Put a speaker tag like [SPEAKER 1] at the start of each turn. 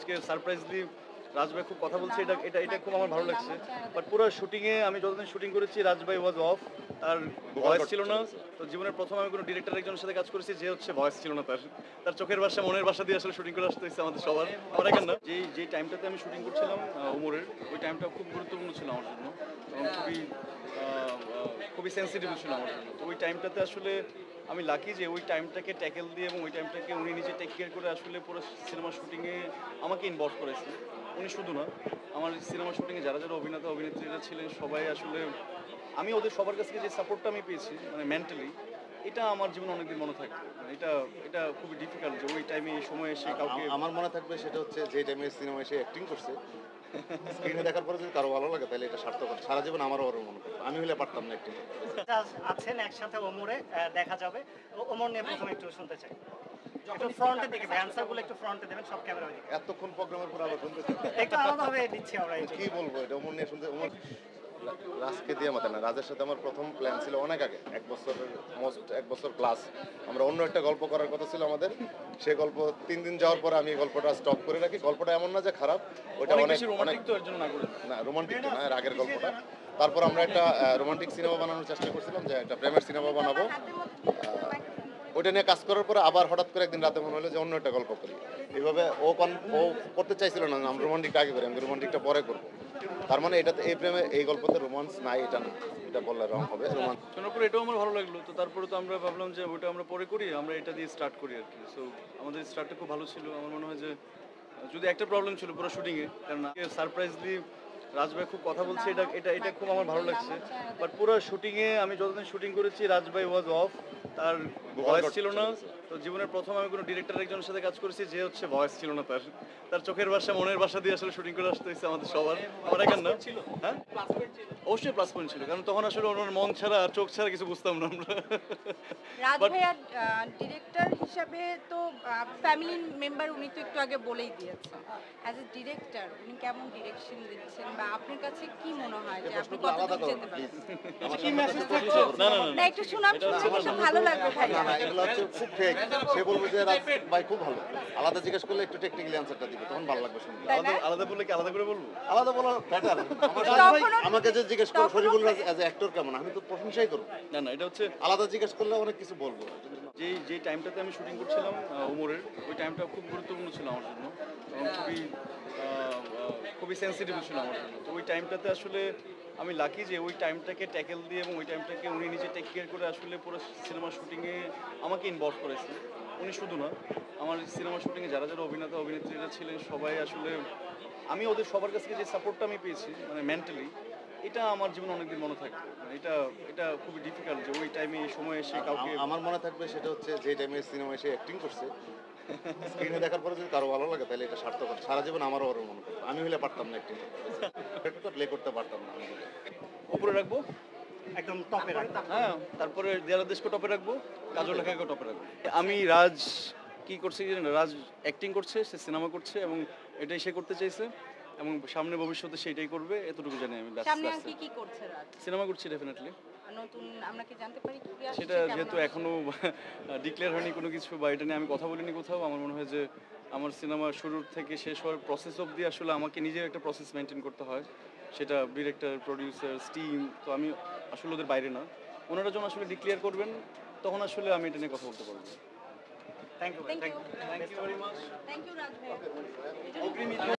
[SPEAKER 1] আজকে সারপ্রাইজলি রাজ ভাই খুব কথা বলছে, এটা এটা এটা খুব আমার ভালো লাগছে। বাট পুরো শুটিংয়ে আমি যতদিন শুটিং করেছি রাজ ভাই ওয়াজ অফ, তার ভয়েস ছিল না। তো জীবনের প্রথম আমি কোনো ডিরেক্টর একজনের সাথে কাজ করেছি যে হচ্ছে ভয়েস ছিল না, তার চোখের ভাষা মনের ভাষা দিয়ে আসলে শুটিং করে আসতে হচ্ছে আমাদের সবার। আমার একার না, যেই টাইমটাতে আমি শুটিং করছিলাম ওমরের, ওই টাইমটা খুব গুরুত্বপূর্ণ ছিল আমার জন্য এবং খুবই সেন্সিটিভ ছিল আমার জন্য। তো ওই টাইমটাতে আসলে আমি লাকি যে ওই টাইমটাকে ট্যাকেল দিয়ে এবং ওই টাইমটাকে উনি নিজে টেক কেয়ার করে আসলে পুরো সিনেমা শুটিংয়ে আমাকে ইনভলভ করেছে। উনি শুধু না, আমার সিনেমা শুটিংয়ে যারা যারা অভিনেতা অভিনেত্রীরা ছিলেন সবাই আসলে, আমি ওদের সবার কাছ থেকে যে সাপোর্টটা আমি পেয়েছি মানে মেন্টালি, এটা আমার জীবনে অনেকদিন মনে থাকবে। মানে এটা এটা খুবই ডিফিকাল্ট যে ওই টাইমে এই সময় এসে কাউকে
[SPEAKER 2] আমার মনে থাকবে সেটা হচ্ছে যে টাইমে সিনেমা এসে অ্যাক্টিং করছে, স্ক্রিনে দেখার পরে যদি কারো ভালো লাগে তাহলে এটা সার্থক। সারা জীবন আমারও ওর মনে করবে, আমি হলে পারতাম না অ্যাক্টিং করতে।
[SPEAKER 3] আছেন একসাথে ওমরে, দেখা যাবে। ওমর নিয়ে প্রথমে একটু শুনতে চাই, একটু ফ্রন্টে দিকে অ্যান্সারগুলো একটু ফ্রন্টে দেবেন, সব ক্যামেরা দিকে।
[SPEAKER 2] এতক্ষণ প্রোগ্রামের পর আবার শুনতে
[SPEAKER 3] একটু আলাদাভাবে দিচ্ছি আমরা।
[SPEAKER 2] কি বলবো, এটা ওমর নিয়ে শুনতে। ওমর রাজকে দিয়ে মাথা না, রাজের সাথে আমার প্রথম প্ল্যান ছিল অনেক আগে, 1 বছর প্লাস। আমরা অন্য একটা গল্প করার কথা ছিল আমাদের, সে গল্প 3 দিন যাওয়ার পরে আমি গল্পটা স্টপ করে রাখি। গল্পটা এমন না যে খারাপ, ওইটা অনেক
[SPEAKER 1] রোমান্টিক, তো এর জন্য না করে
[SPEAKER 2] না, রোমান্টিক না, এর আগের গল্পটা। তারপর আমরা একটা রোমান্টিক সিনেমা বানানোর চেষ্টা করছিলাম, যে একটা প্রেমের সিনেমা বানাবো। ওইটা নিয়ে কাজ করার পরে আবার হঠাৎ করে একদিন রাতে মনে হলো যে অন্য একটা গল্প করি। এইভাবে ও করতে চাইছিল না, আমি রোমান্টিকটা আগে করি, আমি রোমান্টিকটা পরে করবো। তার মানে এটাতে এই প্রেমে এই গল্পতে রোমান্স নাই, এটা না, এটা বললে রং হবে। রোমান্স
[SPEAKER 1] শোনার পরে এটাও আমার ভালো লাগলো। তো তারপরে তো আমরা ভাবলাম যে ওটা আমরা পরে করি, আমরা এটা দিয়ে স্টার্ট করি আর কি। সো আমাদের স্টার্টটা খুব ভালো ছিল। আমার মনে হয় যে যদি একটা প্রবলেম ছিল পুরো শুটিংয়ে, কারণ সারপ্রাইজলি রাজ ভাই খুব কথা বলছে, এটা এটা এটা খুব আমার ভালো লাগছে। বাট পুরো শুটিংয়ে আমি যতদিন শুটিং করেছি রাজ ভাই ওয়াজ অফ, তার ভয়েস ছিল না। তো জীবনের প্রথম আমি কোনো ডিরেক্টর একজনের সাথে কাজ করেছি যে হচ্ছে ভয়েস ছিল না, তার চোখের ভাষা মনের ভাষা দিয়ে আসলে শুটিং করে আসতে হচ্ছে আমাদের সবার। আমার একার না, হ্যাঁ অবশ্যই প্লাস পয়েন্ট ছিল, কারণ তখন আসলে ওনার মন ছাড়া আর চোখ ছাড়া কিছু বুঝতাম না আমরা।
[SPEAKER 4] রাজ ভাইয়া ডিরেক্টর হিসাবে তো ফ্যামিলি মেম্বার, উনি তো একটু আগে বলেই দিয়েছেন। অ্যাজ এ ডিরেক্টর উনি কেমন ডিরেকশন দিচ্ছেন বা আপনার কাছে কি মনে হয় যে আপনি কতদূর যেতে পারেন?
[SPEAKER 1] না না
[SPEAKER 4] না, একটু শুনাম, শুনলে ভালো লাগবে ভাই।
[SPEAKER 2] না না, এগুলো হচ্ছে খুব ফেক। সে বলবে যে রাজ ভাই খুব ভালো, আলাদা জিজ্ঞেস করলে একটু টেকনিক্যালি আনসারটা দিবে, তখন ভালো লাগবে শুনতে।
[SPEAKER 4] তাই না?
[SPEAKER 1] আলাদা বললে কি আলাদা করে বলবো?
[SPEAKER 2] আলাদা বলা বেটার। আমাকে যে জিজ্ঞেস করো শরীফুল রাজ অ্যাজ অ্যাক্টর কেমন, আমি তো প্রশংসাই করবো।
[SPEAKER 1] না না, এটা হচ্ছে
[SPEAKER 2] আলাদা জিজ্ঞেস করলে অনেক কিছু বলবো।
[SPEAKER 1] যেই টাইমটাতে আমি শুটিং করছিলাম ওমরের, ওই টাইমটা খুব গুরুত্বপূর্ণ ছিল আমার জন্য এবং খুবই সেন্সিটিভ ছিল আমার জন্য। তো ওই টাইমটাতে আসলে আমি লাকি যে ওই টাইমটাকে ট্যাকেল দিয়ে এবং ওই টাইমটাকে উনি নিজে টেক কেয়ার করে আসলে পুরো সিনেমা শুটিংয়ে আমাকে ইনভলভ করেছে। উনি শুধু না, আমার সিনেমা শুটিংয়ে যারা যারা অভিনেতা অভিনেত্রীরা ছিলেন সবাই আসলে, আমি ওদের সবার কাছ থেকে যে সাপোর্টটা আমি পেয়েছি মানে মেন্টালি, এটা আমার জীবনে অনেকদিন মনে থাকবে। মানে এটা এটা খুবই ডিফিকাল্ট যে ওই টাইমে এই সময় এসে কাউকে
[SPEAKER 2] আমার মনে থাকবে সেটা হচ্ছে যে টাইমে সিনেমা এসে অ্যাক্টিং করছে, স্ক্রিনে দেখার পরে যদি কারো ভালো লাগে তাহলে এটা সার্থক। সারা জীবন আমারও ওর মনে করবে, আমি হলে পারতাম না অ্যাক্টিং করতে, প্লে করতে পারতাম না।
[SPEAKER 1] উপরে রাখবো,
[SPEAKER 3] একদম টপে রাখতাম।
[SPEAKER 1] হ্যাঁ, তারপরে দেয়ারা দেশকে টপে রাখবো, কাজল লেখাকে টপে রাখবো। আমি রাজ কি করছে কি জানেন, রাজ অ্যাক্টিং করছে, সে সিনেমা করছে এবং এটাই সে করতে চাইছে এবং সামনে ভবিষ্যতে সেটাই করবে, এতটুকু জানি আমি।
[SPEAKER 4] সামনে আর কি করছে রাজ?
[SPEAKER 1] সিনেমা করছি ডেফিনেটলি।
[SPEAKER 4] নতুন আমরা কি জানতে পারি কি আসছে?
[SPEAKER 1] সেটা যেহেতু এখনো ডিক্লেয়ার হয়নি কোনো কিছু বা এটা নিয়ে আমি কথা বলিনি কোথাও, আমার মনে হয় যে আমার সিনেমা শুরুর থেকে শেষ হওয়ার প্রসেস অবধি আসলে আমাকে নিজের একটা প্রসেস মেনটেন করতে হয়, সেটা ডিরেক্টর প্রডিউসার টিম। তো আমি আসলে ওদের বাইরে না, ওনারা যখন আসলে ডিক্লেয়ার করবেন তখন আসলে আমি এটা নিয়ে কথা বলতে পারবো।
[SPEAKER 3] Thank you,
[SPEAKER 4] thank you,
[SPEAKER 1] thank you very much.
[SPEAKER 4] Thank you Raj ভাইয়া।